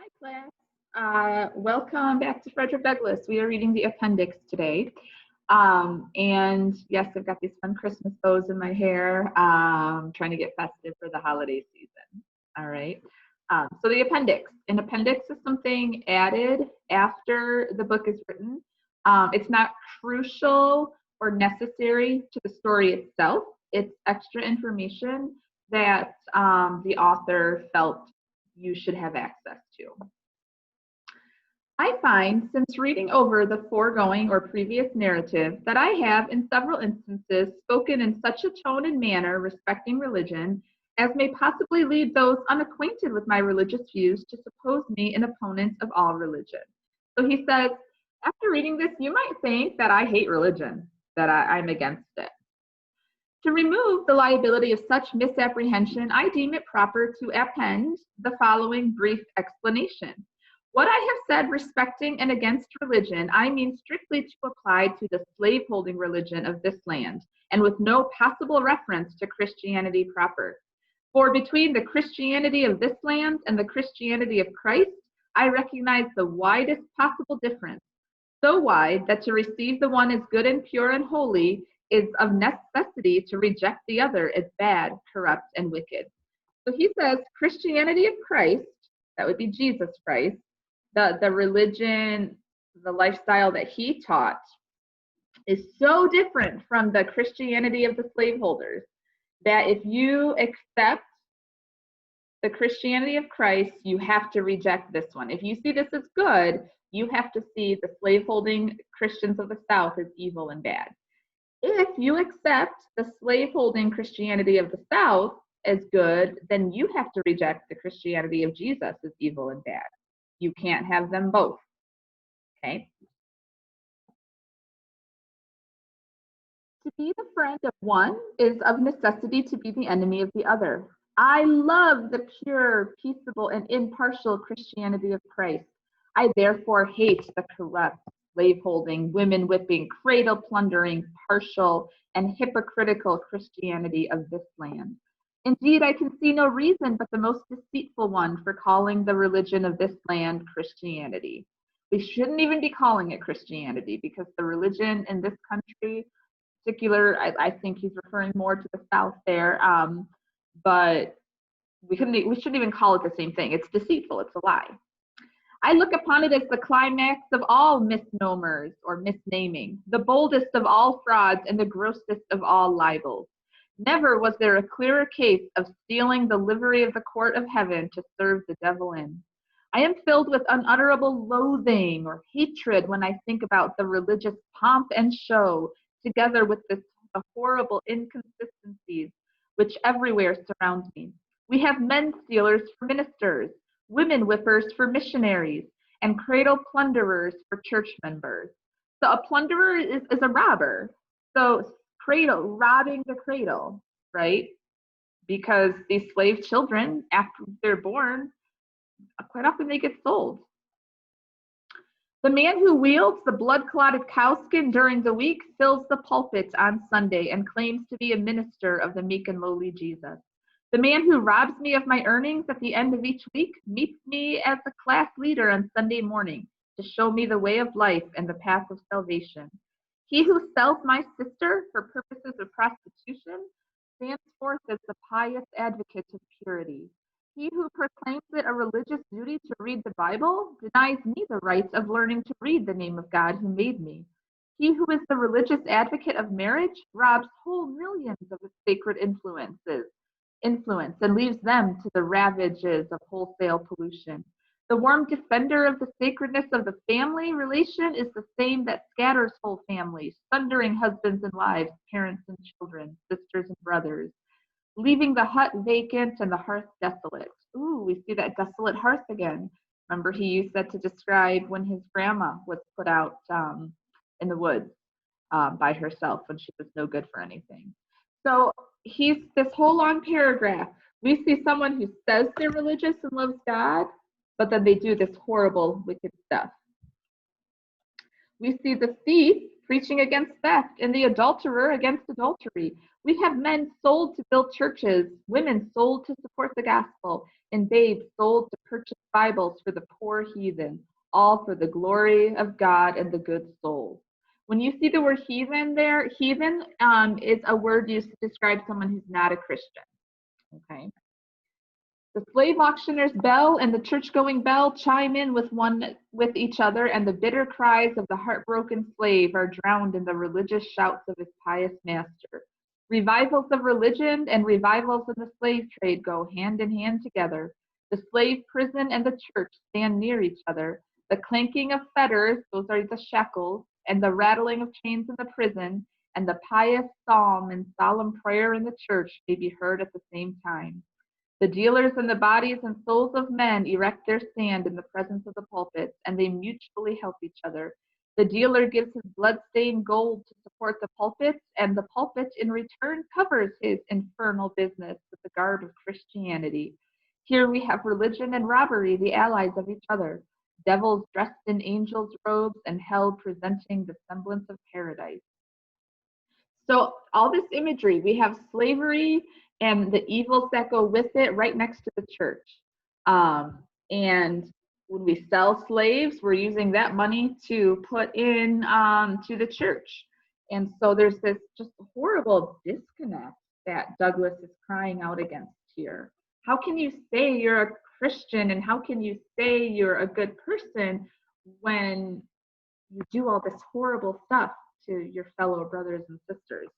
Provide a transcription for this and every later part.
Hi, class. Welcome back to Frederick Douglass. We are reading the appendix today. And yes, I've got these fun Christmas bows in my hair, trying to get festive for the holiday season. All right. So the appendix. An appendix is something added after the book is written. It's not crucial or necessary to the story itself. It's extra information that the author felt you should have access to. I find, since reading over the foregoing or previous narrative, that I have, in several instances, spoken in such a tone and manner respecting religion as may possibly lead those unacquainted with my religious views to suppose me an opponent of all religion. So he says, after reading this, you might think that I hate religion, that I'm against it. To remove the liability of such misapprehension, I deem it proper to append the following brief explanation. What I have said respecting and against religion, I mean strictly to apply to the slaveholding religion of this land, and with no possible reference to Christianity proper. For between the Christianity of this land and the Christianity of Christ, I recognize the widest possible difference, so wide that to receive the one as good and pure and holy is of necessity to reject the other as bad, corrupt, and wicked. So he says Christianity of Christ, that would be Jesus Christ, the religion, the lifestyle that he taught is so different from the Christianity of the slaveholders that if you accept the Christianity of Christ, you have to reject this one. If you see this as good, you have to see the slaveholding Christians of the South as evil and bad. If you accept the slaveholding Christianity of the South as good, then you have to reject the Christianity of Jesus as evil and bad. You can't have them both. Okay? To be the friend of one is of necessity to be the enemy of the other. I love the pure, peaceable, and impartial Christianity of Christ. I therefore hate the corrupt, slaveholding, women whipping, cradle plundering, partial, and hypocritical Christianity of this land. Indeed, I can see no reason but the most deceitful one for calling the religion of this land Christianity. We shouldn't even be calling it Christianity because the religion in this country, particular, I think he's referring more to the South there, but we shouldn't even call it the same thing. It's deceitful, it's a lie. I look upon it as the climax of all misnomers or misnaming, the boldest of all frauds and the grossest of all libels. Never was there a clearer case of stealing the livery of the court of heaven to serve the devil in. I am filled with unutterable loathing or hatred when I think about the religious pomp and show, together with the horrible inconsistencies which everywhere surround me. We have men stealers for ministers, women whippers for missionaries, and cradle plunderers for church members. So a plunderer is a robber. So robbing the cradle, right? Because these slave children, after they're born, quite often they get sold. The man who wields the blood-clotted cowskin during the week fills the pulpit on Sunday and claims to be a minister of the meek and lowly Jesus. The man who robs me of my earnings at the end of each week meets me as a class leader on Sunday morning to show me the way of life and the path of salvation. He who sells my sister for purposes of prostitution stands forth as the pious advocate of purity. He who proclaims it a religious duty to read the Bible denies me the right of learning to read the name of God who made me. He who is the religious advocate of marriage robs whole millions of its sacred influence and leaves them to the ravages of wholesale pollution. The warm defender of the sacredness of the family relation is the same that scatters whole families, sundering husbands and wives, parents and children, sisters and brothers, leaving the hut vacant and the hearth desolate. Ooh, we see that desolate hearth again. Remember, he used that to describe when his grandma was put out in the woods by herself when she was no good for anything. So this whole long paragraph, we see someone who says they're religious and loves God, but then they do this horrible, wicked stuff. We see the thief preaching against theft, and the adulterer against adultery. We have men sold to build churches, women sold to support the gospel, and babes sold to purchase Bibles for the poor heathen, all for the glory of God and the good souls. When you see the word heathen there, heathen is a word used to describe someone who's not a Christian. Okay. The slave auctioneer's bell and the church-going bell chime in with each other, and the bitter cries of the heartbroken slave are drowned in the religious shouts of his pious master. Revivals of religion and revivals in the slave trade go hand in hand together. The slave prison and the church stand near each other. The clanking of fetters, those are the shackles, and the rattling of chains in the prison, and the pious psalm and solemn prayer in the church may be heard at the same time. The dealers in the bodies and souls of men erect their stand in the presence of the pulpits, and they mutually help each other. The dealer gives his blood-stained gold to support the pulpits, and the pulpit in return covers his infernal business with the garb of Christianity. Here we have religion and robbery, the allies of each other, devils dressed in angels' robes, and hell presenting the semblance of paradise. So all this imagery, we have slavery and the evils that go with it right next to the church. And when we sell slaves, we're using that money to put in to the church. And so there's this just horrible disconnect that Douglas is crying out against here. How can you say you're a Christian and how can you say you're a good person when you do all this horrible stuff to your fellow brothers and sisters?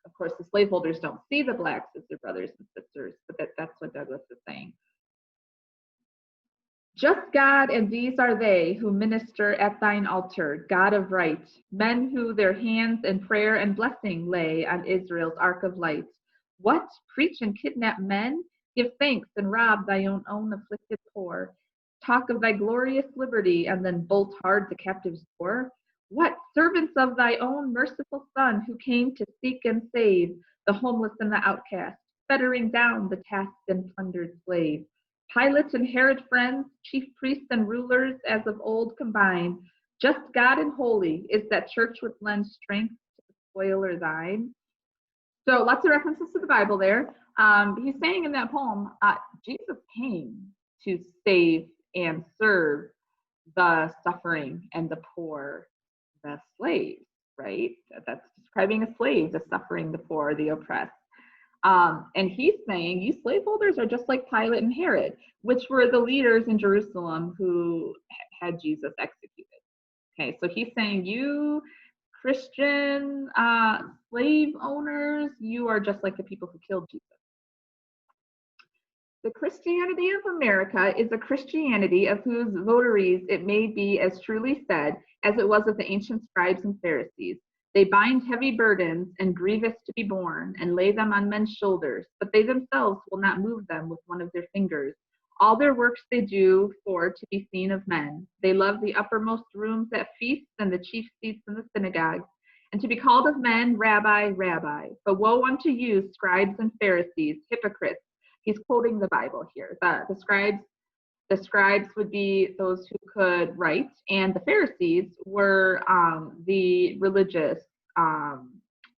Of course, the slaveholders don't see the blacks as their brothers and sisters, but that's what Douglas is saying. Just God, and these are they who minister at thine altar, God of right, men who their hands in prayer and blessing lay on Israel's ark of light. What? Preach and kidnap men? Give thanks and rob thy own afflicted poor. Talk of thy glorious liberty and then bolt hard the captive's door? What? Servants of thy own merciful Son, who came to seek and save the homeless and the outcast, fettering down the tasked and plundered slave. Pilate and Herod friends, chief priests and rulers as of old combined, just God and holy is that church would lend strength to the spoiler thine. So lots of references to the Bible there. He's saying in that poem, Jesus came to save and serve the suffering and the poor, the slaves, right? That's describing a slave, the suffering, the poor, the oppressed. And he's saying, you slaveholders are just like Pilate and Herod, which were the leaders in Jerusalem who had Jesus executed. Okay, so he's saying, you Christian slave owners, you are just like the people who killed Jesus. The Christianity of America is a Christianity of whose votaries it may be as truly said as it was of the ancient scribes and Pharisees. They bind heavy burdens and grievous to be borne and lay them on men's shoulders, but they themselves will not move them with one of their fingers. All their works they do for to be seen of men. They love the uppermost rooms at feasts and the chief seats in the synagogues, and to be called of men, Rabbi, Rabbi. But woe unto you, scribes and Pharisees, hypocrites. He's quoting the Bible here. The scribes would be those who could write, and the Pharisees were the religious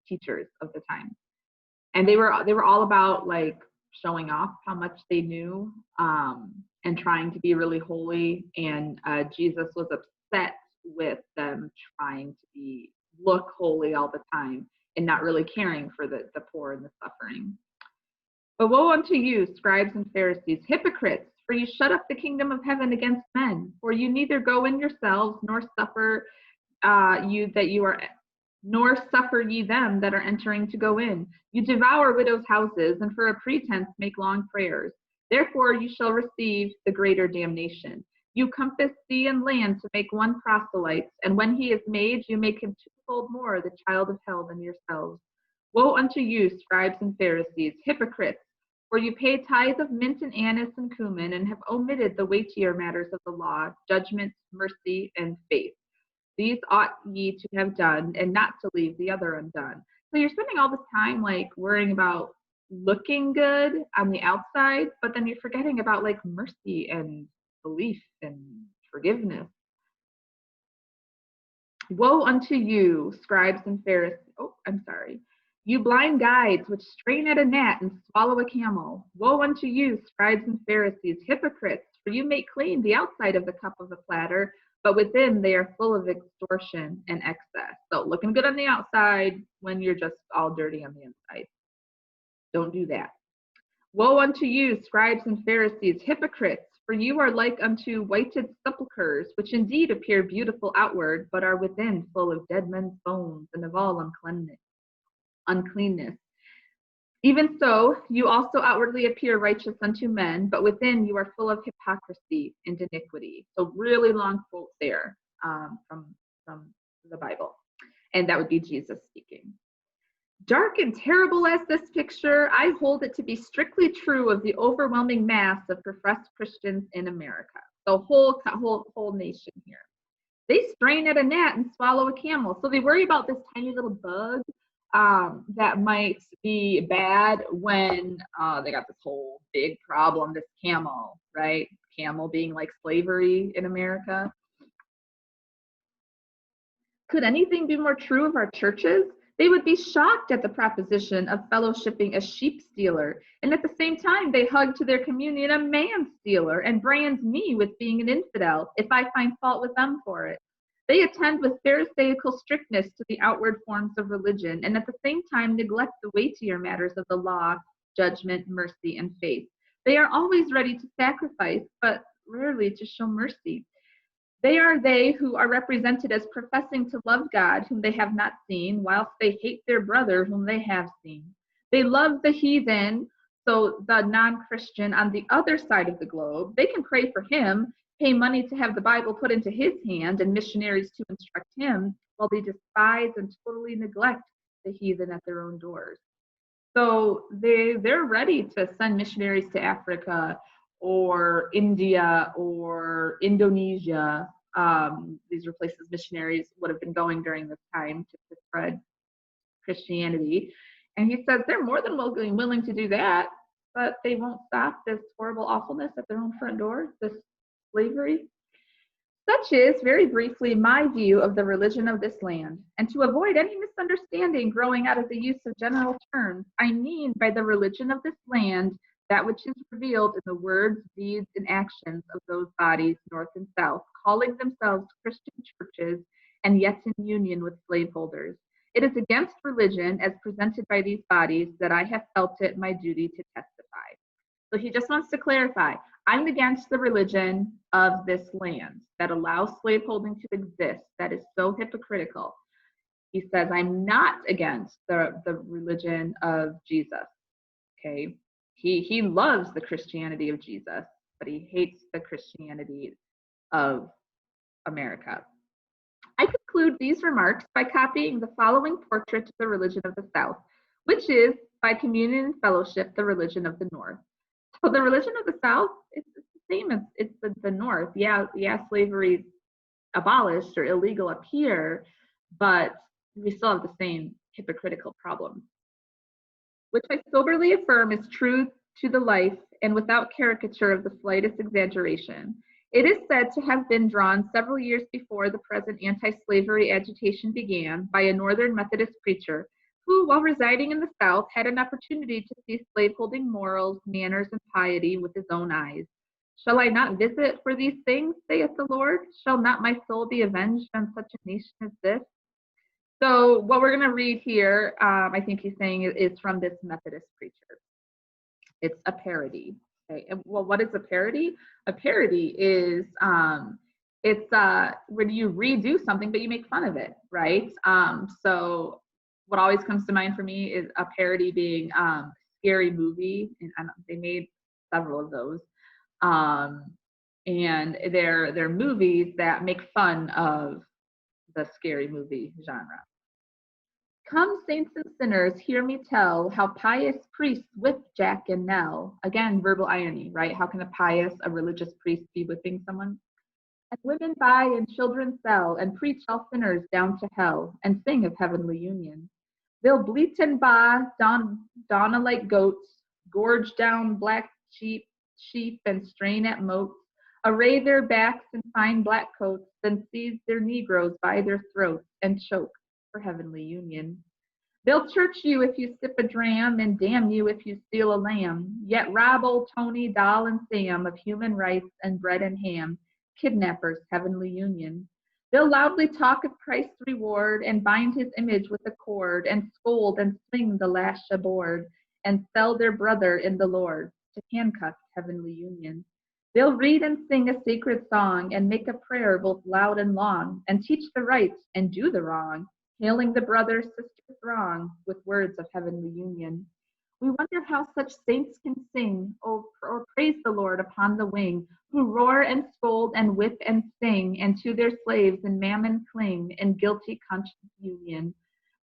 teachers of the time, and they were all about like showing off how much they knew and trying to be really holy. And Jesus was upset with them trying to look holy all the time and not really caring for the poor and the suffering. But woe unto you, scribes and Pharisees, hypocrites! For you shut up the kingdom of heaven against men. For you neither go in yourselves, nor suffer nor suffer ye them that are entering to go in. You devour widows' houses, and for a pretense make long prayers. Therefore you shall receive the greater damnation. You compass sea and land to make one proselyte, and when he is made, you make him twofold more the child of hell than yourselves. Woe unto you, scribes and Pharisees, hypocrites! For you pay tithe of mint and anise and cumin, and have omitted the weightier matters of the law, judgment, mercy, and faith. These ought ye to have done, and not to leave the other undone. So you're spending all this time like worrying about looking good on the outside, but then you're forgetting about like mercy and belief and forgiveness. Woe unto you, scribes and Pharisees. Oh, I'm sorry. You blind guides, which strain at a gnat and swallow a camel. Woe unto you, scribes and Pharisees, hypocrites, for you make clean the outside of the cup of the platter, but within they are full of extortion and excess. So looking good on the outside when you're just all dirty on the inside. Don't do that. Woe unto you, scribes and Pharisees, hypocrites, for you are like unto whited sepulchres, which indeed appear beautiful outward, but are within full of dead men's bones and of all uncleanness. Even so, you also outwardly appear righteous unto men, but within you are full of hypocrisy and iniquity. So really long quote there from the Bible. And that would be Jesus speaking. Dark and terrible as this picture, I hold it to be strictly true of the overwhelming mass of professed Christians in America. The whole nation here. They strain at a gnat and swallow a camel. So they worry about this tiny little bug that might be bad when they got this whole big problem, this camel, right? Camel being like slavery in America. Could anything be more true of our churches? They would be shocked at the proposition of fellowshipping a sheep stealer, and at the same time they hug to their communion a man stealer and brand me with being an infidel if I find fault with them for it. They attend with pharisaical strictness to the outward forms of religion, and at the same time neglect the weightier matters of the law, judgment, mercy, and faith. They are always ready to sacrifice, but rarely to show mercy. They are they who are represented as professing to love God, whom they have not seen, whilst they hate their brother, whom they have seen. They love the heathen, so the non-Christian on the other side of the globe. They can pray for him, pay money to have the Bible put into his hand, and missionaries to instruct him, while they despise and totally neglect the heathen at their own doors. So they're ready to send missionaries to Africa, or India, or Indonesia. These were places missionaries would have been going during this time to spread Christianity. And he says they're more than willing to do that, but they won't stop this horrible awfulness at their own front door, this slavery. Such is, very briefly, my view of the religion of this land. And to avoid any misunderstanding growing out of the use of general terms, I mean by the religion of this land that which is revealed in the words, deeds, and actions of those bodies, north and south, calling themselves Christian churches, and yet in union with slaveholders. It is against religion, as presented by these bodies, that I have felt it my duty to testify. So he just wants to clarify, I'm against the religion of this land that allows slaveholding to exist, that is so hypocritical. He says, I'm not against the religion of Jesus, okay? He loves the Christianity of Jesus, but he hates the Christianity of America. I conclude these remarks by copying the following portrait of the religion of the South, which is, by communion and fellowship, the religion of the North. So the religion of the South, it's the same as it's the North. Yeah, slavery is abolished or illegal up here, but we still have the same hypocritical problems, which I soberly affirm is true to the life and without caricature of the slightest exaggeration. It is said to have been drawn several years before the present anti-slavery agitation began by a Northern Methodist preacher who, while residing in the South, had an opportunity to see slaveholding morals, manners, and piety with his own eyes. Shall I not visit for these things, saith the Lord? Shall not my soul be avenged on such a nation as this? So what we're going to read here, I think he's saying, is from this Methodist preacher. It's a parody. Okay. And, well, what is a parody? A parody is it's when you redo something, but you make fun of it, right? So what always comes to mind for me is a parody being Scary Movie, and they made several of those. And they're movies that make fun of the Scary Movie genre. Come, saints and sinners, hear me tell how pious priests whip Jack and Nell. Again, verbal irony, right? How can a religious priest be whipping someone? And women buy and children sell, and preach all sinners down to hell, and sing of heavenly union. They'll bleat and baa, donna like goats, gorge down black sheep, and strain at moats, array their backs in fine black coats, then seize their Negroes by their throats and choke for heavenly union. They'll church you if you sip a dram and damn you if you steal a lamb, yet rob old Tony, Doll, and Sam of human rights and bread and ham, kidnappers, heavenly union. They'll loudly talk of Christ's reward and bind his image with a cord and scold and swing the lash aboard and sell their brother in the Lord to handcuff heavenly union. They'll read and sing a sacred song and make a prayer both loud and long and teach the right and do the wrong, hailing the brother sister throng with words of heavenly union. We wonder how such saints can sing or praise the Lord upon the wing, who roar and scold and whip and sting, and to their slaves and mammon cling in guilty conscience union.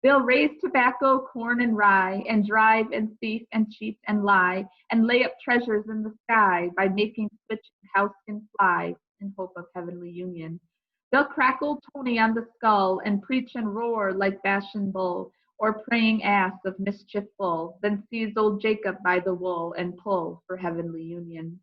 They'll raise tobacco, corn, and rye, and drive and thief and cheat and lie, and lay up treasures in the sky by making switch and house can fly in hope of heavenly union. They'll crack old Tony on the skull and preach and roar like Bashan bull or praying ass of mischief full, then seize old Jacob by the wool and pull for heavenly union.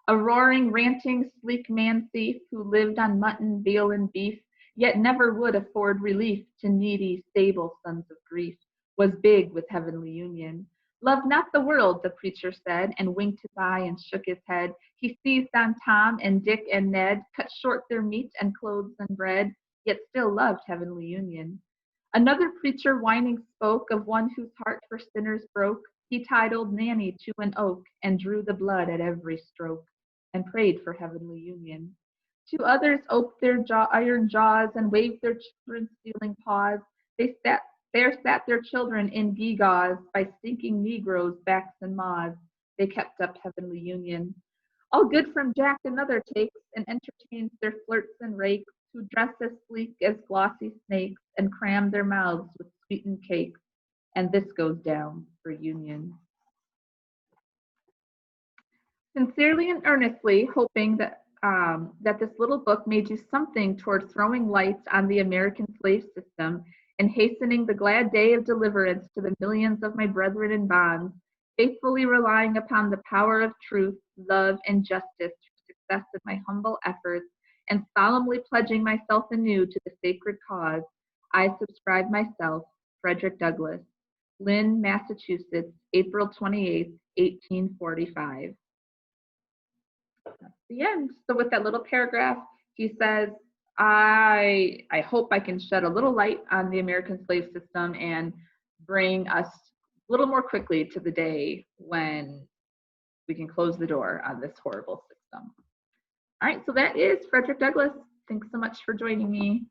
A roaring, ranting, sleek man thief who lived on mutton, veal, and beef, yet never would afford relief to needy, stable sons of grief, was big with heavenly union. Love not the world, the preacher said, and winked his eye and shook his head. He seized on Tom and Dick and Ned, cut short their meat and clothes and bread, yet still loved heavenly union. Another preacher whining spoke of one whose heart for sinners broke. He tied old Nanny to an oak and drew the blood at every stroke and prayed for heavenly union. Two others oped their iron jaws and waved their children stealing paws. There sat their children in gewgaws by stinking Negroes' backs and maws. They kept up heavenly union. All good from Jack another takes and entertains their flirts and rakes, who dress as sleek as glossy snakes and cram their mouths with sweetened cakes. And this goes down for union. Sincerely and earnestly hoping that this little book may do something toward throwing light on the American slave system and hastening the glad day of deliverance to the millions of my brethren in bonds, faithfully relying upon the power of truth, love, and justice for success in my humble efforts, and solemnly pledging myself anew to the sacred cause, I subscribe myself, Frederick Douglass, Lynn, Massachusetts, April 28, 1845. That's the end. So with that little paragraph, he says, I hope I can shed a little light on the American slave system and bring us a little more quickly to the day when we can close the door on this horrible system. All right, so that is Frederick Douglass. Thanks so much for joining me.